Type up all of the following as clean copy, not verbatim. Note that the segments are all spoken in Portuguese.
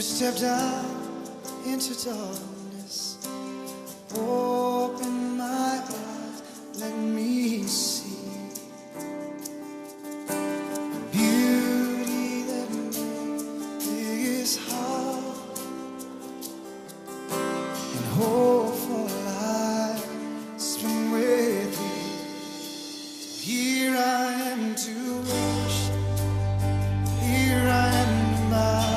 stepped out into darkness, open my eyes, let me see beauty that made this heart and hope for life spring with thee. So here I am to worship, here I am to bow.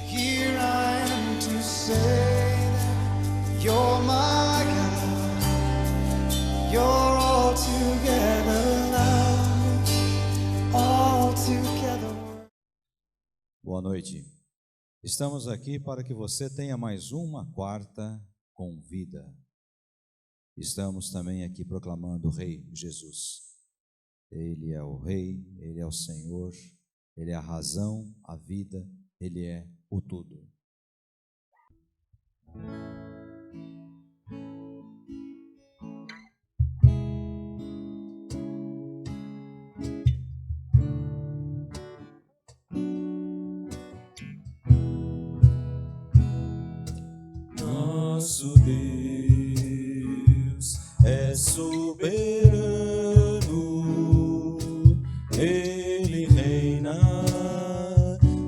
Here I am to say that you're my God, you're altogether lovely, altogether. Boa noite. Estamos aqui para que você tenha mais uma quarta com vida. Estamos também aqui proclamando o Rei Jesus. Ele é o Rei, Ele é o Senhor, Ele é a razão, a vida, Ele é o tudo. Nosso Deus é soberano, Ele reina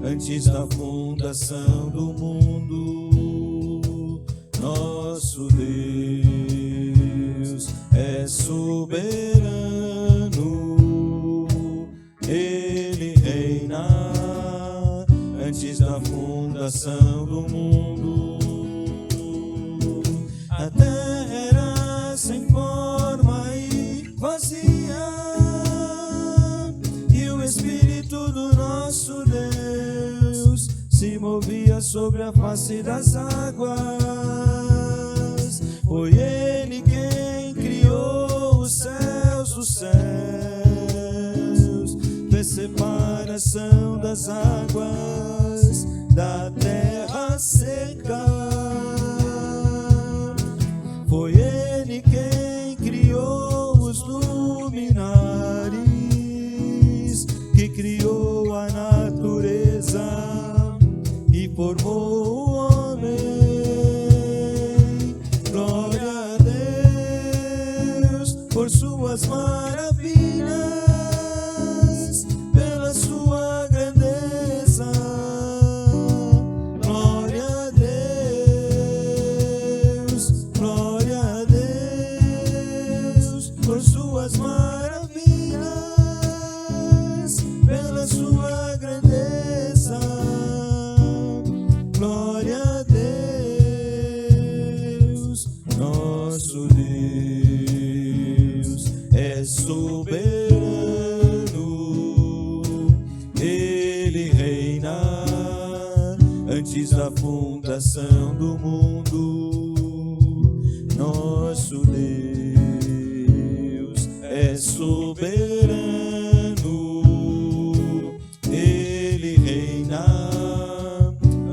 antes da fundação do mundo. Nosso Deus é soberano, Ele reina antes da fundação do mundo. A terra era sem forma e vazia, e o Espírito do nosso Deus se movia sobre a face das águas. Foi Ele quem criou os céus dos céus, fez separação das águas da terra seca. Foi Ele quem criou os luminares, que criou a natureza e formou o homem. Glória a Deus por suas maravilhas, pela sua grandeza. Glória a Deus, glória a Deus por suas maravilhas, pela sua grandeza. Glória a Deus. Nosso Deus é soberano, Ele reina antes da fundação do mundo. Nosso Deus é soberano, Ele reina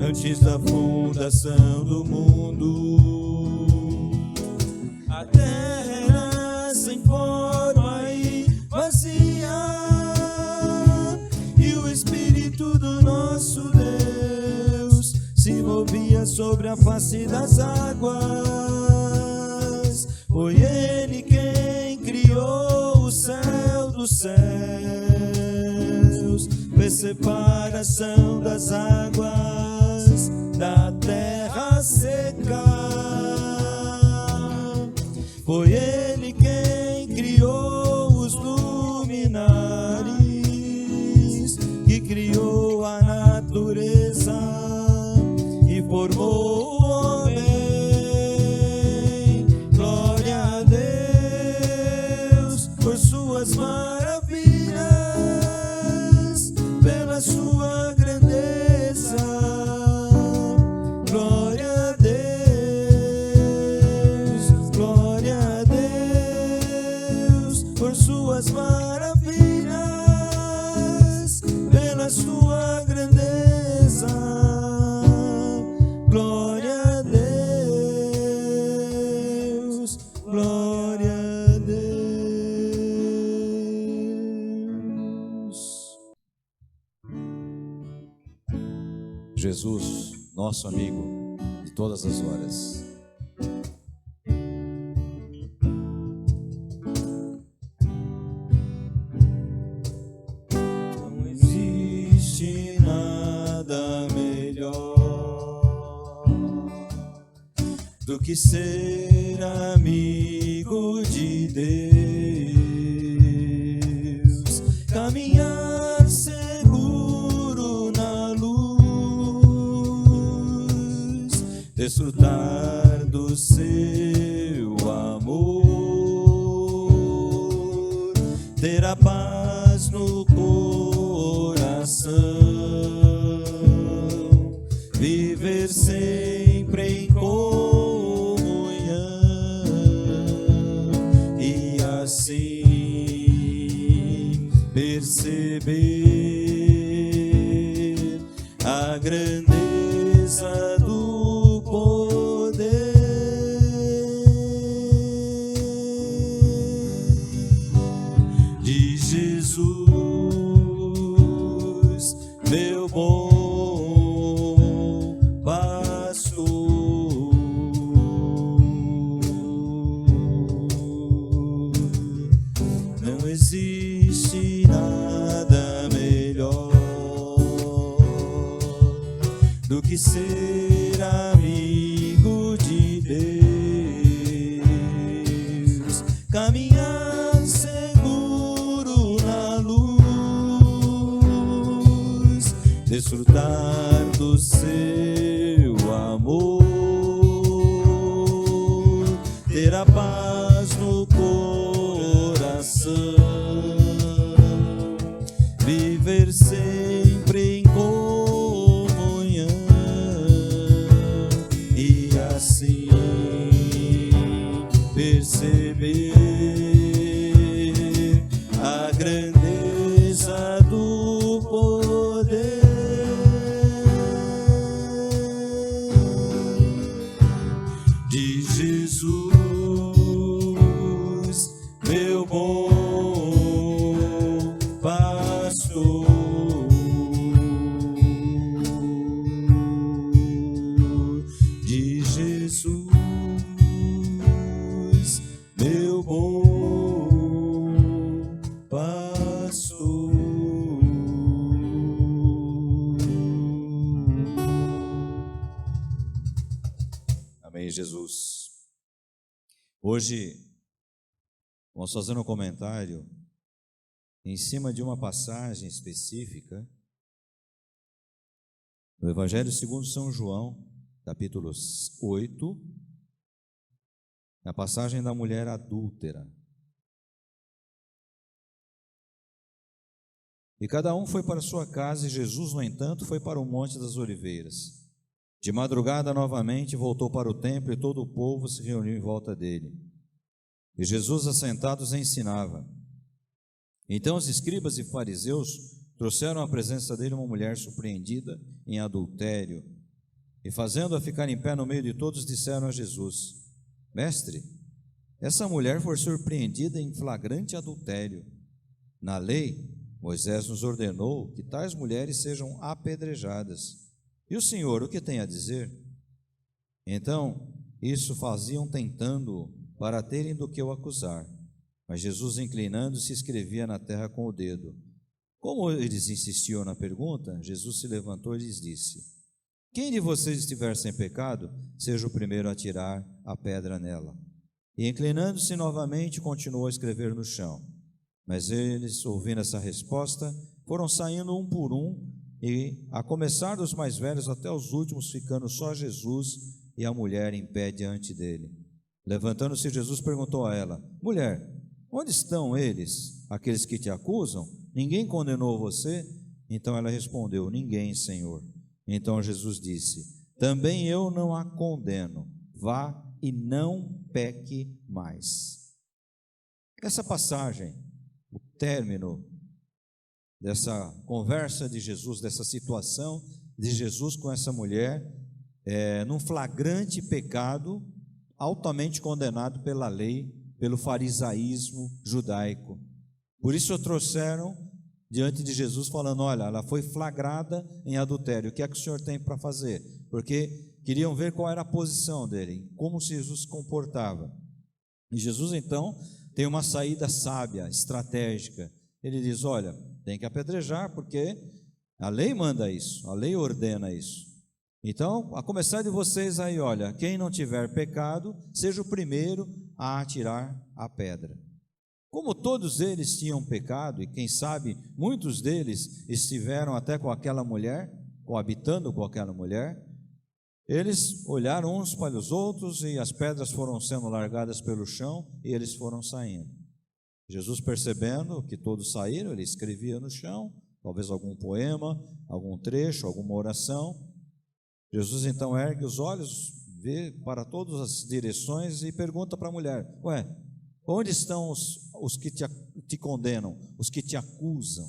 antes da fundação do mundo. A terra era sem forma e vazia, e o Espírito do nosso Deus se movia sobre a face das águas. Foi Ele quem criou o céu dos céus, fez separação das águas da terra seca. Foi Ele quem criou os luminares, que criou a natureza e formou o homem. Glória a Deus por suas maravilhas, pela sua grandeza. Glória a Deus, glória a Deus por suas maravilhas, pela sua grandeza. Glória a Deus, glória a Deus. Jesus, nosso amigo de todas as horas. Não existe nada melhor do que ser amigo de Deus, caminhar seguro na luz, desfrutar do seu amor, ter a paz no coração, viver sempre em comunhão e assim perceber a grandeza do poder de Jesus, meu bom pastor. Não existe nada melhor do que ser amigo de Deus, caminhar seguro na luz, desfrutar do seu amor, ter a paz no coração, viver sempre em comunhão e assim perceber a grandeza do poder de Jesus, meu bom pastor. De Jesus, meu bom pastor. Amém, Jesus. Hoje vamos fazer um comentário em cima de uma passagem específica do Evangelho segundo São João, capítulo 8, na passagem da mulher adúltera. E cada um foi para sua casa, e Jesus, no entanto, foi para o Monte das Oliveiras. De madrugada, novamente, voltou para o templo, e todo o povo se reuniu em volta dele. E Jesus, assentados, ensinava. Então os escribas e fariseus trouxeram à presença dele uma mulher surpreendida em adultério, e fazendo-a ficar em pé no meio de todos, disseram a Jesus: Mestre, essa mulher foi surpreendida em flagrante adultério. Na lei, Moisés nos ordenou que tais mulheres sejam apedrejadas. E o Senhor, o que tem a dizer? Então, isso faziam tentando-o para terem do que o acusar. Mas Jesus, inclinando-se, escrevia na terra com o dedo. Como eles insistiam na pergunta, Jesus se levantou e lhes disse: Quem de vocês estiver sem pecado, seja o primeiro a tirar a pedra nela. E inclinando-se novamente, continuou a escrever no chão. Mas eles, ouvindo essa resposta, foram saindo um por um, e a começar dos mais velhos até os últimos, ficando só Jesus e a mulher em pé diante dele. Levantando-se, Jesus perguntou a ela: Mulher, onde estão eles, aqueles que te acusam? Ninguém condenou você? Então ela respondeu: Ninguém, Senhor. Então Jesus disse: Também eu não a condeno. Vá e não peque mais. Essa passagem, o término dessa conversa de Jesus, dessa situação de Jesus com essa mulher, num flagrante pecado, altamente condenado pela lei, pelo farisaísmo judaico. Por isso trouxeram diante de Jesus falando: olha, ela foi flagrada em adultério, o que é que o senhor tem para fazer? Porque queriam ver qual era a posição dele, como Jesus se comportava. E Jesus então tem uma saída sábia, estratégica. Ele diz: olha, tem que apedrejar, porque a lei manda isso, a lei ordena isso. Então, a começar de vocês aí, olha, quem não tiver pecado, seja o primeiro a atirar a pedra. Como todos eles tinham pecado, e quem sabe muitos deles estiveram até com aquela mulher, coabitando com aquela mulher, eles olharam uns para os outros e as pedras foram sendo largadas pelo chão e eles foram saindo. Jesus, percebendo que todos saíram, ele escrevia no chão, talvez algum poema, algum trecho, alguma oração. Jesus então ergue os olhos, vê para todas as direções e pergunta para a mulher: ué, onde estão os que te condenam, os que te acusam?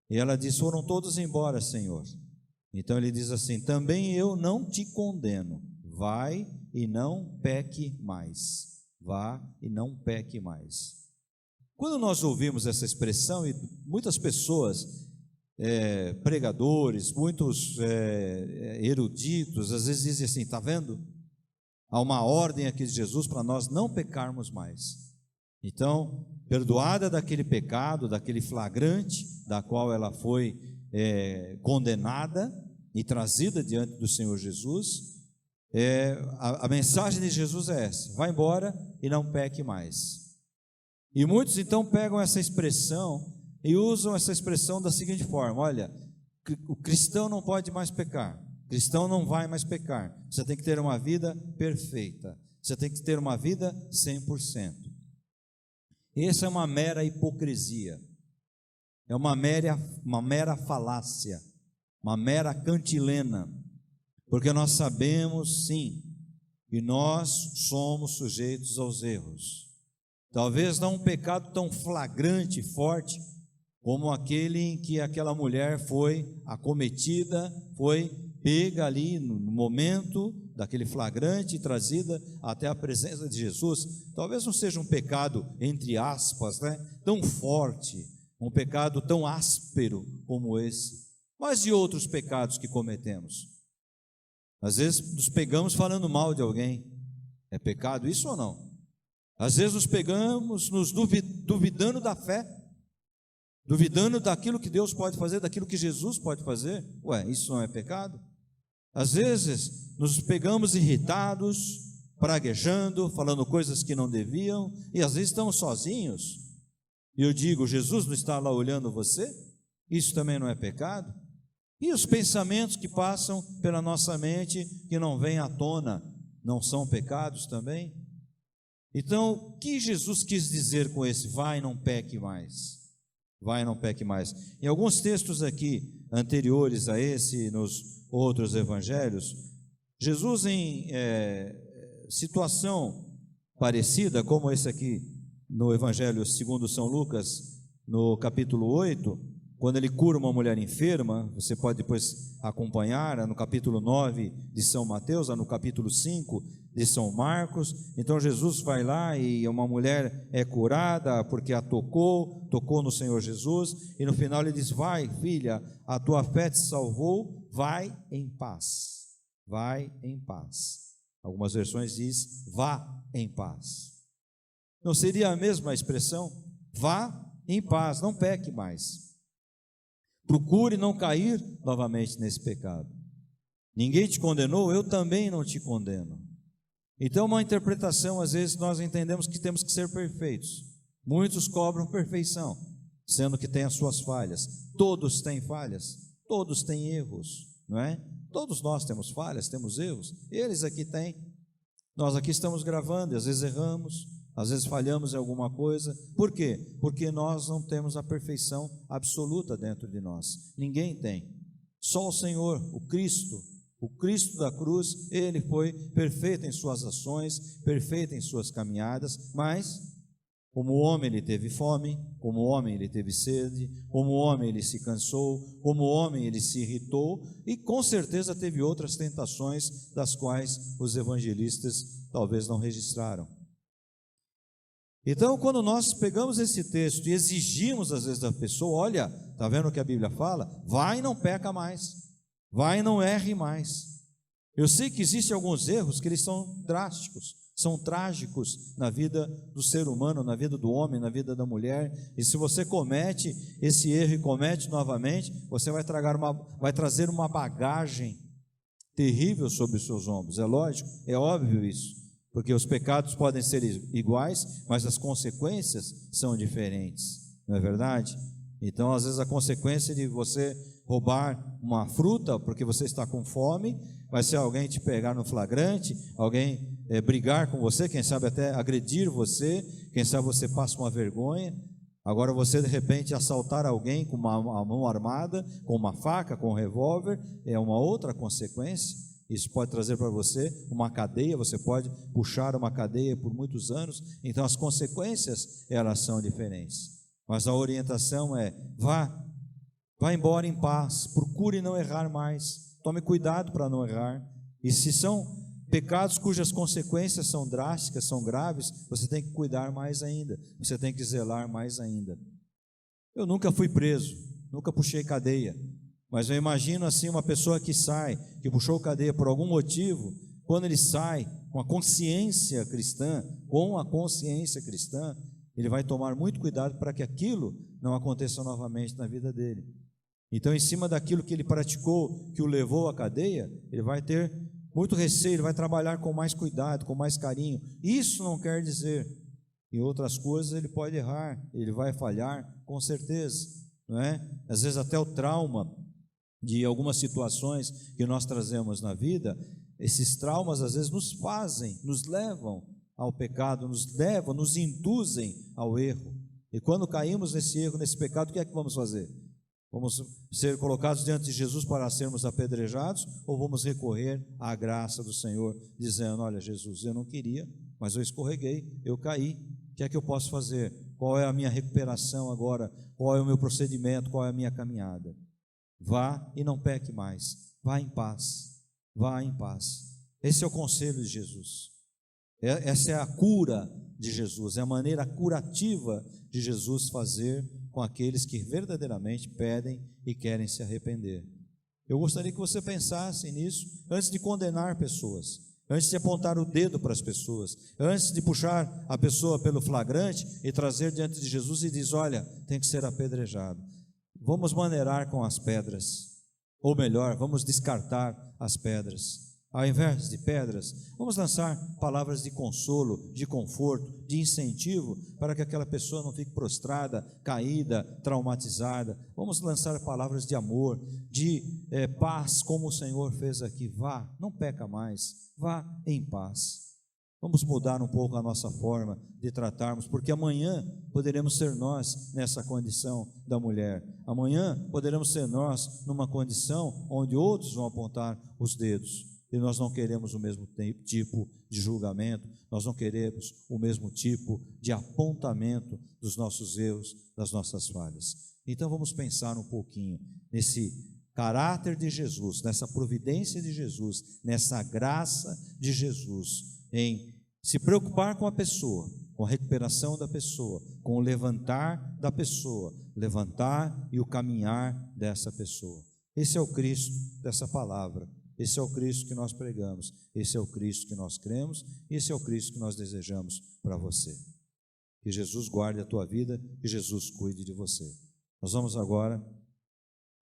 E ela diz: foram todos embora, Senhor. Então ele diz assim: também eu não te condeno, vai e não peque mais. Vá e não peque mais. Quando nós ouvimos essa expressão, e muitas pessoas, pregadores, muitos eruditos, às vezes dizem assim: está vendo? Há uma ordem aqui de Jesus para nós não pecarmos mais. Então, perdoada daquele pecado, daquele flagrante, da qual ela foi condenada e trazida diante do Senhor Jesus, a mensagem de Jesus é essa: vai embora e não peque mais. E muitos então pegam essa expressão e usam essa expressão da seguinte forma: olha, o cristão não pode mais pecar, o cristão não vai mais pecar, você tem que ter uma vida perfeita, você tem que ter uma vida 100%. Essa é uma mera hipocrisia, é uma mera falácia, uma mera cantilena, porque nós sabemos sim que nós somos sujeitos aos erros. Talvez não um pecado tão flagrante e forte como aquele em que aquela mulher foi acometida, foi pega ali no momento daquele flagrante e trazida até a presença de Jesus. Talvez não seja um pecado, entre aspas, tão forte, um pecado tão áspero como esse, mas e outros pecados que cometemos? Às vezes nos pegamos falando mal de alguém. É pecado isso ou não? Às vezes nos pegamos nos duvidando da fé, duvidando daquilo que Deus pode fazer, daquilo que Jesus pode fazer. Ué, isso não é pecado? Às vezes nos pegamos irritados, praguejando, falando coisas que não deviam, e às vezes estamos sozinhos. E eu digo: Jesus não está lá olhando você? Isso também não é pecado? E os pensamentos que passam pela nossa mente, que não vêm à tona, não são pecados também? Então, o que Jesus quis dizer com esse vai e não peque mais? Vai e não peque mais. Em alguns textos aqui, anteriores a esse, nos outros evangelhos, Jesus em situação parecida, como esse aqui, no evangelho segundo São Lucas, no capítulo 8, quando ele cura uma mulher enferma, você pode depois acompanhar, no capítulo 9 de São Mateus, no capítulo 5 de São Marcos. Então Jesus vai lá e uma mulher é curada porque a tocou no Senhor Jesus, e no final ele diz: vai, filha, a tua fé te salvou, vai em paz. Vai em paz. Algumas versões diz: vá em paz. Não seria a mesma expressão? Vá em paz, não peque mais. Procure não cair novamente nesse pecado. Ninguém te condenou, eu também não te condeno. Então, uma interpretação, às vezes nós entendemos que temos que ser perfeitos. Muitos cobram perfeição, sendo que tem as suas falhas. Todos têm falhas, todos têm erros, não é? Todos nós temos falhas, temos erros. Eles aqui têm. Nós aqui estamos gravando, e às vezes erramos, às vezes falhamos em alguma coisa. Por quê? Porque nós não temos a perfeição absoluta dentro de nós. Ninguém tem. Só o Senhor, o Cristo da cruz, Ele foi perfeito em suas ações, perfeito em suas caminhadas, mas como homem Ele teve fome, como homem Ele teve sede, como homem Ele se cansou, como homem Ele se irritou, e com certeza teve outras tentações das quais os evangelistas talvez não registraram. Então, quando nós pegamos esse texto e exigimos às vezes da pessoa, olha, está vendo o que a Bíblia fala? Vai e não peca mais, vai e não erre mais. Eu sei que existem alguns erros que eles são drásticos, são trágicos na vida do ser humano, na vida do homem, na vida da mulher, e se você comete esse erro e comete novamente, você vai trazer uma bagagem terrível sobre os seus ombros. É lógico, é óbvio isso, porque os pecados podem ser iguais, mas as consequências são diferentes, não é verdade? Então, às vezes, a consequência de você roubar uma fruta porque você está com fome vai ser alguém te pegar no flagrante, alguém brigar com você, quem sabe até agredir você, quem sabe você passa uma vergonha. Agora você de repente assaltar alguém com uma mão armada, com uma faca, com um revólver, é uma outra consequência. Isso pode trazer para você uma cadeia, você pode puxar uma cadeia por muitos anos. Então as consequências, elas são diferentes. Mas a orientação é: vá embora em paz, procure não errar mais. Tome cuidado para não errar. E se são pecados cujas consequências são drásticas, são graves, você tem que cuidar mais ainda, você tem que zelar mais ainda. Eu nunca fui preso, nunca puxei cadeia, mas eu imagino assim uma pessoa que sai, que puxou cadeia por algum motivo, quando ele sai com a consciência cristã, ele vai tomar muito cuidado para que aquilo não aconteça novamente na vida dele. Então, em cima daquilo que ele praticou, que o levou à cadeia, ele vai ter muito receio, ele vai trabalhar com mais cuidado, com mais carinho. Isso não quer dizer, em outras coisas ele pode errar, ele vai falhar, com certeza, não é? Às vezes até o trauma de algumas situações que nós trazemos na vida, esses traumas às vezes nos levam ao pecado, nos induzem ao erro. E quando caímos nesse erro, nesse pecado, o que é que vamos fazer? Vamos ser colocados diante de Jesus para sermos apedrejados, ou vamos recorrer à graça do Senhor, dizendo: olha, Jesus, eu não queria, mas eu escorreguei, eu caí, o que é que eu posso fazer? Qual é a minha recuperação agora? Qual é o meu procedimento? Qual é a minha caminhada? Vá e não peque mais, vá em paz, vá em paz. Esse é o conselho de Jesus, essa é a cura de Jesus, é a maneira curativa de Jesus fazer com aqueles que verdadeiramente pedem e querem se arrepender. Eu gostaria que você pensasse nisso antes de condenar pessoas, antes de apontar o dedo para as pessoas, antes de puxar a pessoa pelo flagrante e trazer diante de Jesus e dizer: olha, tem que ser apedrejado. Vamos maneirar com as pedras, ou melhor, vamos descartar as pedras. Ao invés de pedras, vamos lançar palavras de consolo, de conforto, de incentivo, para que aquela pessoa não fique prostrada, caída, traumatizada. Vamos lançar palavras de amor, de paz, como o Senhor fez aqui. Vá, não peca mais, vá em paz. Vamos mudar um pouco a nossa forma de tratarmos, porque amanhã poderemos ser nós nessa condição da mulher. Amanhã poderemos ser nós numa condição onde outros vão apontar os dedos. E nós não queremos o mesmo tipo de julgamento, nós não queremos o mesmo tipo de apontamento dos nossos erros, das nossas falhas. Então vamos pensar um pouquinho nesse caráter de Jesus, nessa providência de Jesus, nessa graça de Jesus, em se preocupar com a pessoa, com a recuperação da pessoa, com o levantar da pessoa, levantar e o caminhar dessa pessoa. Esse é o Cristo dessa palavra. Esse é o Cristo que nós pregamos, esse é o Cristo que nós cremos, esse é o Cristo que nós desejamos para você. Que Jesus guarde a tua vida, que Jesus cuide de você. Nós vamos agora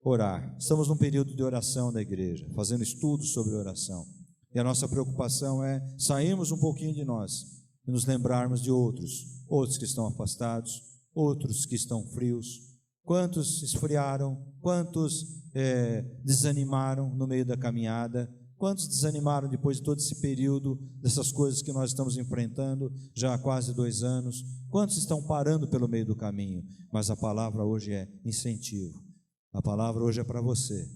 orar. Estamos num período de oração da igreja, fazendo estudos sobre oração. E a nossa preocupação é sairmos um pouquinho de nós e nos lembrarmos de outros que estão afastados, outros que estão frios. Quantos esfriaram, quantos desanimaram no meio da caminhada, quantos desanimaram depois de todo esse período, dessas coisas que nós estamos enfrentando já há quase 2 anos, quantos estão parando pelo meio do caminho. Mas a palavra hoje é incentivo, a palavra hoje é para você,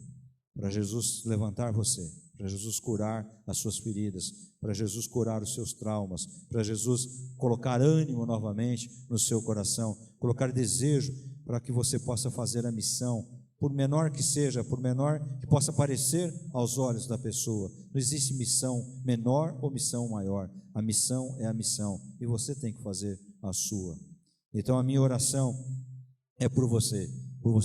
para Jesus levantar você, para Jesus curar as suas feridas, para Jesus curar os seus traumas, para Jesus colocar ânimo novamente no seu coração, colocar desejo para que você possa fazer a missão, por menor que seja, por menor que possa parecer aos olhos da pessoa. Não existe missão menor ou missão maior, a missão é a missão, e você tem que fazer a sua. Então a minha oração é por você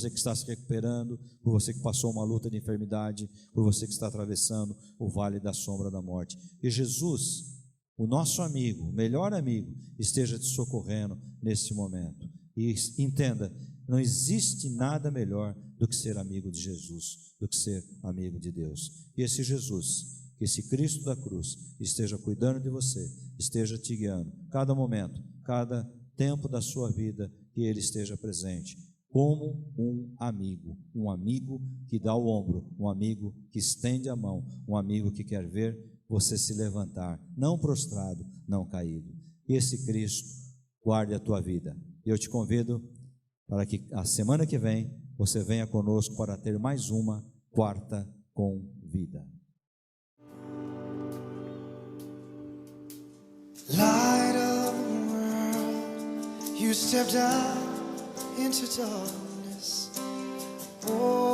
que está se recuperando, por você que passou uma luta de enfermidade, por você que está atravessando o vale da sombra da morte. E Jesus, o nosso amigo, o melhor amigo, esteja te socorrendo nesse momento. E entenda, não existe nada melhor do que ser amigo de Jesus, do que ser amigo de Deus. E esse Jesus, esse Cristo da cruz, esteja cuidando de você, esteja te guiando, cada momento, cada tempo da sua vida, que Ele esteja presente, como um amigo que dá o ombro, um amigo que estende a mão, um amigo que quer ver você se levantar, não prostrado, não caído. Esse Cristo guarde a tua vida. Eu te convido para que a semana que vem você venha conosco para ter mais uma quarta com vida. Light of the world, you stepped out into darkness. Oh,